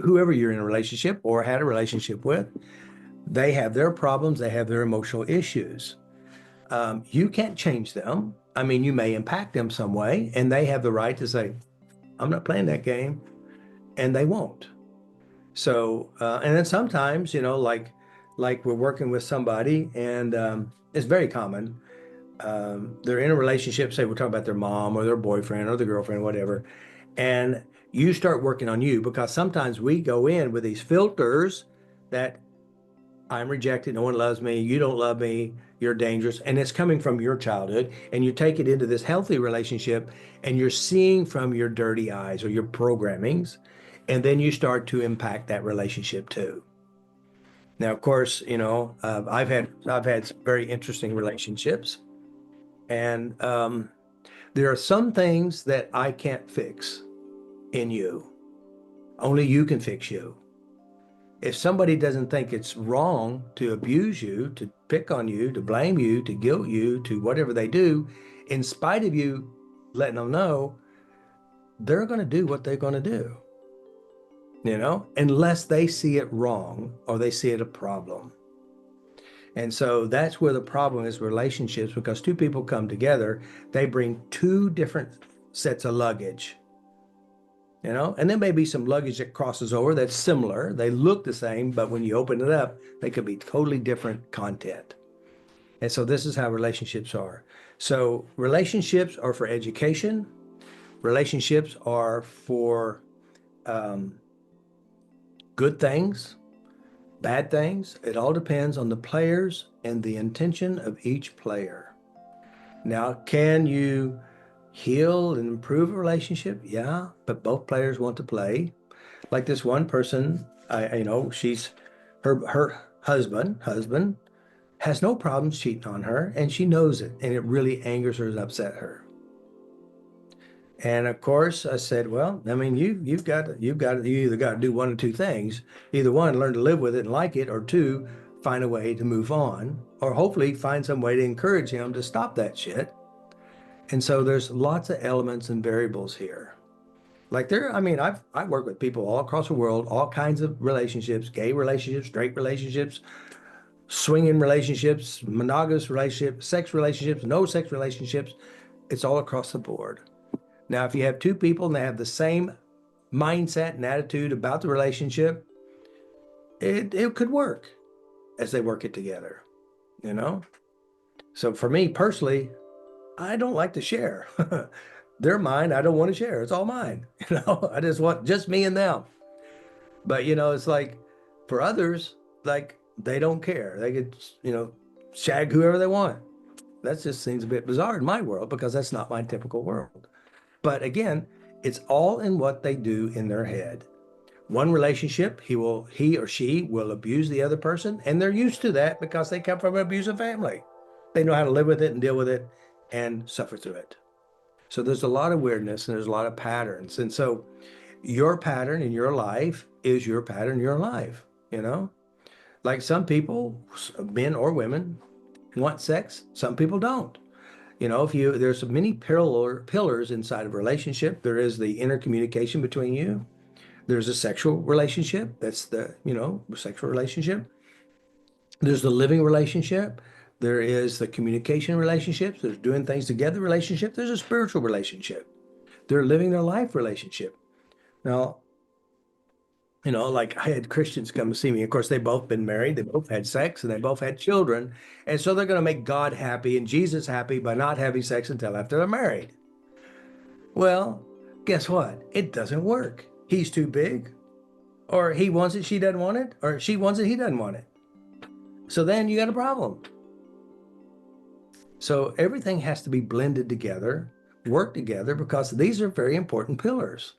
whoever you're in a relationship or had a relationship with, they have their problems, they have their emotional issues. You can't change them. I mean, you may impact them some way, and they have the right to say, I'm not playing that game, and they won't. So, and then sometimes, like we're working with somebody, and it's very common. They're in a relationship, say we're talking about their mom or their boyfriend or the girlfriend, whatever, and you start working on you because sometimes we go in with these filters that I'm rejected, no one loves me, you don't love me, you're dangerous, and it's coming from your childhood, and you take it into this healthy relationship, and you're seeing from your dirty eyes or your programmings, and then you start to impact that relationship too. Now, of course, I've had some very interesting relationships, and there are some things that I can't fix in you. Only you can fix you. If somebody doesn't think it's wrong to abuse you, to pick on you, to blame you, to guilt you, to whatever they do, in spite of you letting them know, they're going to do what they're going to do, unless they see it wrong or they see it a problem. And so that's where the problem is relationships, because two people come together, they bring two different sets of luggage, and there may be some luggage that crosses over that's similar. They look the same, but when you open it up, they could be totally different content. And so this is how relationships are. So relationships are for education. Relationships are for um, good things, bad things. It all depends on the players and the intention of each player. Now, can you heal and improve a relationship? Yeah, but both players want to play. Like this one person, she's her husband has no problems cheating on her, and she knows it, and it really angers her and upset her. And of course, I said, well, I mean, you either got to do one or two things. Either one, learn to live with it and like it, or two, find a way to move on, or hopefully find some way to encourage him to stop that shit. And so there's lots of elements and variables here. I mean, I've worked with people all across the world, all kinds of relationships, gay relationships, straight relationships, swinging relationships, monogamous relationships, sex relationships, no sex relationships. It's all across the board. Now, if you have two people and they have the same mindset and attitude about the relationship, it could work as they work it together, you know? So for me personally, I don't like to share. They're mine. I don't want to share. It's all mine. I just want just me and them. But it's like for others, like they don't care. They could, shag whoever they want. That just seems a bit bizarre in my world because that's not my typical world. But again, it's all in what they do in their head. One relationship, he or she will abuse the other person, and they're used to that because they come from an abusive family. They know how to live with it and deal with it and suffer through it. So there's a lot of weirdness and there's a lot of patterns. And so your pattern in your life is your pattern in your life, Like some people, men or women, want sex, some people don't. If there's many pillars inside of a relationship. There is the intercommunication between you. There's a sexual relationship. That's the, sexual relationship. There's the living relationship. There is the communication relationships. There's doing things together relationship. There's a spiritual relationship. They're living their life relationship. Now, like I had Christians come to see me. Of course, they both been married. They both had sex and they both had children. And so they're going to make God happy and Jesus happy by not having sex until after they're married. Well, guess what? It doesn't work. He's too big, or he wants it, she doesn't want it, or she wants it, he doesn't want it. So then you got a problem. So everything has to be blended together, work together, because these are very important pillars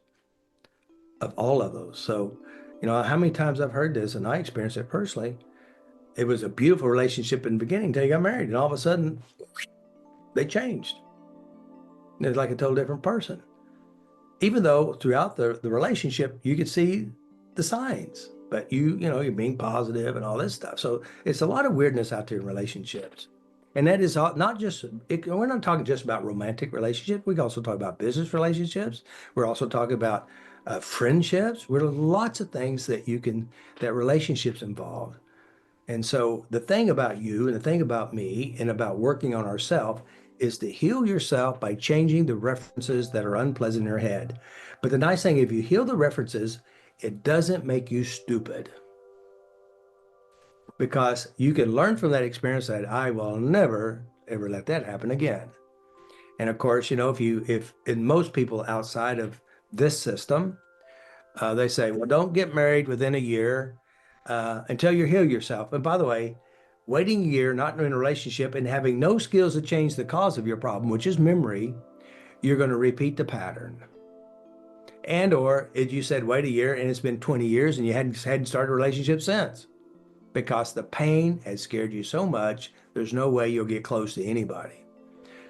of all of those. So, how many times I've heard this, and I experienced it personally. It was a beautiful relationship in the beginning until you got married, and all of a sudden, they changed. It's like a total different person. Even though throughout the relationship, you could see the signs, but you're being positive and all this stuff. So it's a lot of weirdness out there in relationships. And that is not just, we're not talking just about romantic relationships. We can also talk about business relationships. We're also talking about friendships. There are lots of things that that relationships involve. And so the thing about you and the thing about me and about working on ourselves is to heal yourself by changing the references that are unpleasant in your head. But the nice thing, if you heal the references, it doesn't make you stupid because you can learn from that experience that I will never ever let that happen again. And of course, if in most people outside of this system, they say, well, don't get married within a year until you heal yourself. And by the way, waiting a year, not in a relationship, and having no skills to change the cause of your problem, which is memory, you're going to repeat the pattern. And or if you said wait a year and it's been 20 years and you hadn't started a relationship since because the pain has scared you so much, there's no way you'll get close to anybody.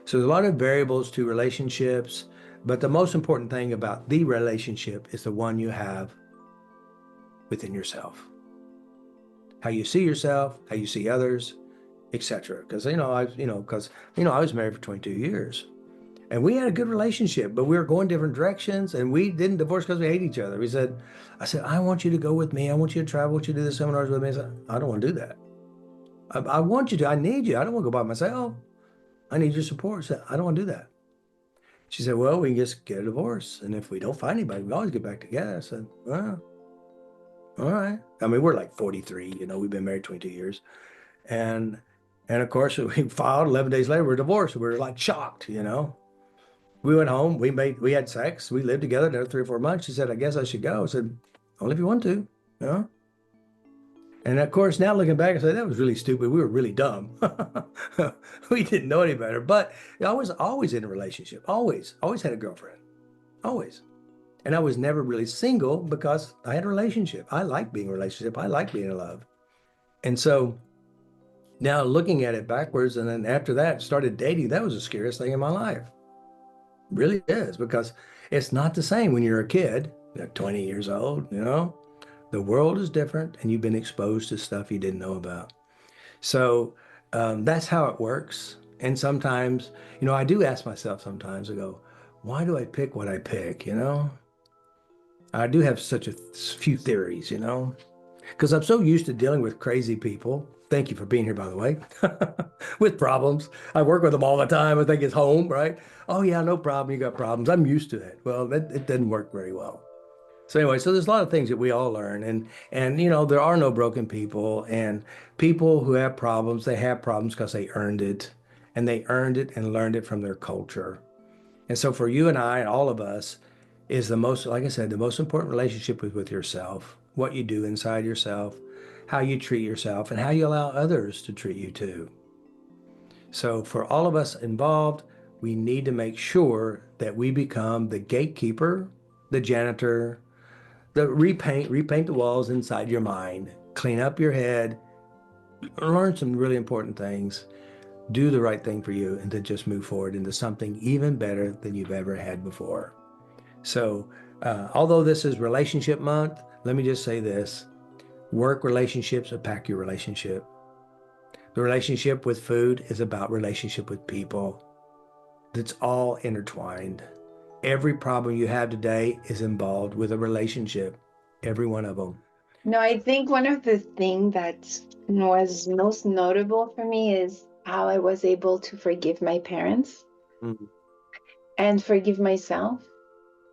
So there's a lot of variables to relationships, but the most important thing about the relationship is the one you have within yourself. How you see yourself, how you see others, etc. Because I was married for 22 years. And we had a good relationship, but we were going different directions and we didn't divorce because we hate each other. I said, I want you to go with me. I want you to travel. I want you to do the seminars with me. I said, I don't want to do that. I want you to. I need you. I don't want to go by myself. I need your support. I said, I don't want to do that. She said, well, we can just get a divorce. And if we don't find anybody, we always get back together. I said, well, all right. I mean, we're like 43, we've been married 22 years. And of course, we filed 11 days later, we're divorced. We were like shocked. We went home, we had sex, we lived together another 3 or 4 months. She said, I guess I should go. I said, only if you want to, you know? And of course, now looking back, I say that was really stupid. We were really dumb. We didn't know any better. But I was always in a relationship, always had a girlfriend, always. And I was never really single because I had a relationship. I like being in a relationship. I like being in love. And so now looking at it backwards, and then after that, started dating, that was the scariest thing in my life. Really is because it's not the same when you're a kid, 20 years old. The world is different and you've been exposed to stuff you didn't know about. So that's how it works. And sometimes, I do ask myself sometimes, I go, why do I pick what I pick? I do have such a few theories. Because I'm so used to dealing with crazy people. Thank you for being here, by the way, with problems. I work with them all the time. I think it's home, right? Oh, yeah, no problem. You got problems. I'm used to it. Well, it didn't work very well. So anyway, so there's a lot of things that we all learn, and there are no broken people, and people who have problems, they have problems because they earned it, and they earned it and learned it from their culture. And so for you and I and all of us is the most, like I said, the most important relationship is with yourself, what you do inside yourself, how you treat yourself, and how you allow others to treat you too. So for all of us involved, we need to make sure that we become the gatekeeper, the janitor, the repaint the walls inside your mind, clean up your head, learn some really important things, do the right thing for you, and then just move forward into something even better than you've ever had before. So, although this is relationship month, let me just say this. Work relationships impact your relationship. The relationship with food is about relationship with people. It's all intertwined. Every problem you have today is involved with a relationship, every one of them. No, I think one of the things that was most notable for me is how I was able to forgive my parents Mm. and forgive myself.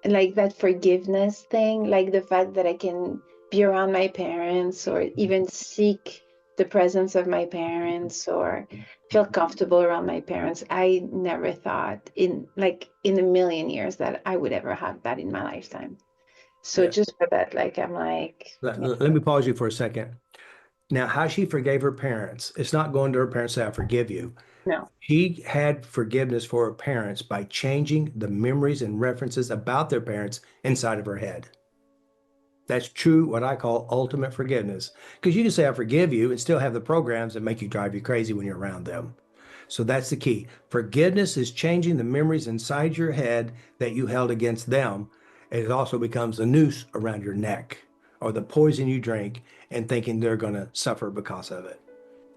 Like that forgiveness thing, like the fact that I can be around my parents or even seek the presence of my parents or feel comfortable around my parents. I never thought in a million years that I would ever have that in my lifetime. So Yeah. just for that, like I'm like, yeah, Let me pause you for a second. Now, how she forgave her parents, it's not going to her parents and say, I forgive you. no. She had forgiveness for her parents by changing the memories and references about their parents inside of her head. That's true, what I call ultimate forgiveness. Because you can say, I forgive you, and still have the programs that make you drive you crazy when you're around them. So that's the key. Forgiveness is changing the memories inside your head that you held against them. It also becomes a noose around your neck or the poison you drink and thinking they're going to suffer because of it.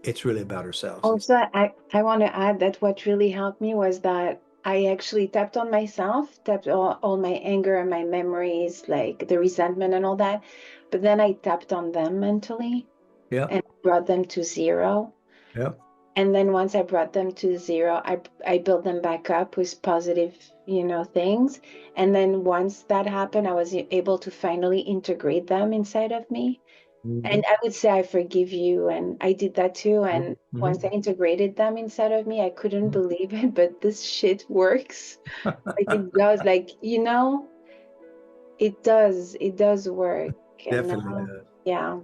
It's really about ourselves. Also, I want to add that what really helped me was that I actually tapped on myself, tapped all my anger and my memories, like the resentment and all that. But then I tapped on them mentally Yep. and brought them to zero. Yep. And then once I brought them to zero, I built them back up with positive, things. And then once that happened, I was able to finally integrate them inside of me. Mm-hmm. And I would say I forgive you, and I did that too. And once I Mm-hmm. integrated them inside of me, I couldn't believe it, but this shit works. Like it does, like, it does work. And Definitely now, does. yeah.